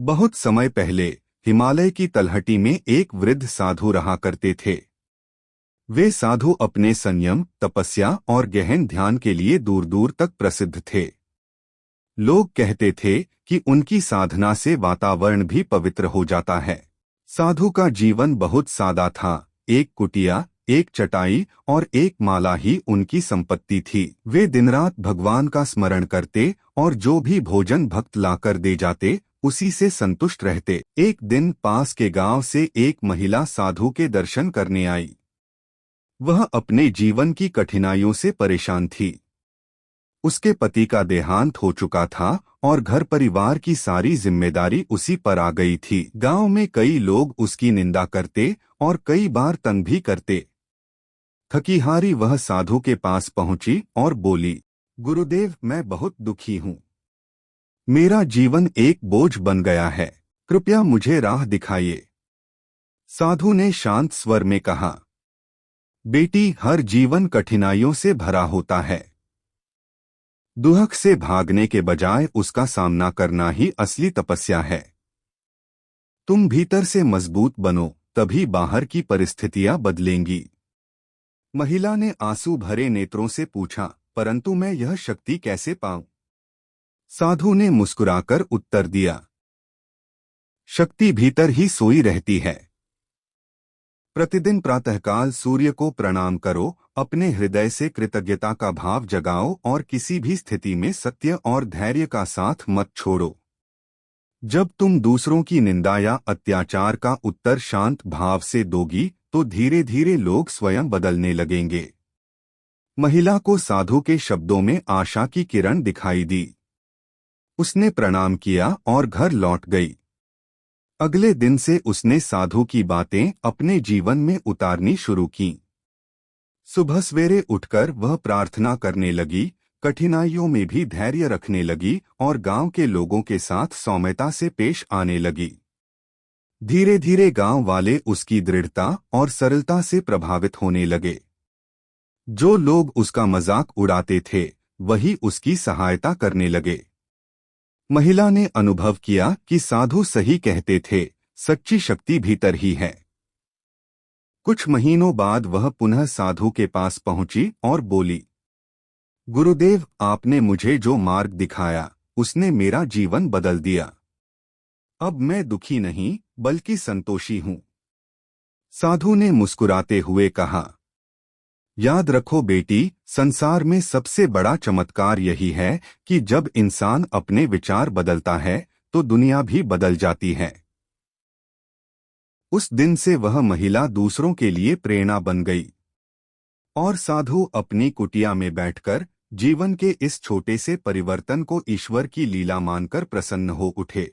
बहुत समय पहले हिमालय की तलहटी में एक वृद्ध साधु रहा करते थे। वे साधु अपने संयम, तपस्या और गहन ध्यान के लिए दूर दूर तक प्रसिद्ध थे। लोग कहते थे कि उनकी साधना से वातावरण भी पवित्र हो जाता है। साधु का जीवन बहुत सादा था। एक कुटिया, एक चटाई और एक माला ही उनकी संपत्ति थी। वे दिन रात भगवान का स्मरण करते और जो भी भोजन भक्त लाकर दे जाते उसी से संतुष्ट रहते। एक दिन पास के गांव से एक महिला साधु के दर्शन करने आई। वह अपने जीवन की कठिनाइयों से परेशान थी। उसके पति का देहांत हो चुका था और घर परिवार की सारी जिम्मेदारी उसी पर आ गई थी। गांव में कई लोग उसकी निंदा करते और कई बार तंग भी करते। थकी हारी वह साधु के पास पहुंची और बोली, गुरुदेव, मैं बहुत दुखी हूँ। मेरा जीवन एक बोझ बन गया है। कृपया मुझे राह दिखाइए। साधु ने शांत स्वर में कहा, बेटी, हर जीवन कठिनाइयों से भरा होता है। दुख से भागने के बजाय उसका सामना करना ही असली तपस्या है। तुम भीतर से मजबूत बनो, तभी बाहर की परिस्थितियां बदलेंगी। महिला ने आंसू भरे नेत्रों से पूछा, परंतु मैं यह शक्ति कैसे पाऊं? साधु ने मुस्कुराकर उत्तर दिया, शक्ति भीतर ही सोई रहती है। प्रतिदिन प्रातःकाल सूर्य को प्रणाम करो, अपने हृदय से कृतज्ञता का भाव जगाओ और किसी भी स्थिति में सत्य और धैर्य का साथ मत छोड़ो। जब तुम दूसरों की निंदा या अत्याचार का उत्तर शांत भाव से दोगी तो धीरे धीरे लोग स्वयं बदलने लगेंगे। महिला को साधु के शब्दों में आशा की किरण दिखाई दी। उसने प्रणाम किया और घर लौट गई। अगले दिन से उसने साधु की बातें अपने जीवन में उतारनी शुरू की। सुबह सवेरे उठकर वह प्रार्थना करने लगी, कठिनाइयों में भी धैर्य रखने लगी और गांव के लोगों के साथ सौम्यता से पेश आने लगी। धीरे धीरे गांव वाले उसकी दृढ़ता और सरलता से प्रभावित होने लगे। जो लोग उसका मजाक उड़ाते थे वही उसकी सहायता करने लगे। महिला ने अनुभव किया कि साधु सही कहते थे, सच्ची शक्ति भीतर ही है। कुछ महीनों बाद वह पुनः साधु के पास पहुंची और बोली, गुरुदेव, आपने मुझे जो मार्ग दिखाया उसने मेरा जीवन बदल दिया। अब मैं दुखी नहीं बल्कि संतोषी हूँ। साधु ने मुस्कुराते हुए कहा, याद रखो बेटी, संसार में सबसे बड़ा चमत्कार यही है कि जब इंसान अपने विचार बदलता है तो दुनिया भी बदल जाती है। उस दिन से वह महिला दूसरों के लिए प्रेरणा बन गई और साधु अपनी कुटिया में बैठकर जीवन के इस छोटे से परिवर्तन को ईश्वर की लीला मानकर प्रसन्न हो उठे।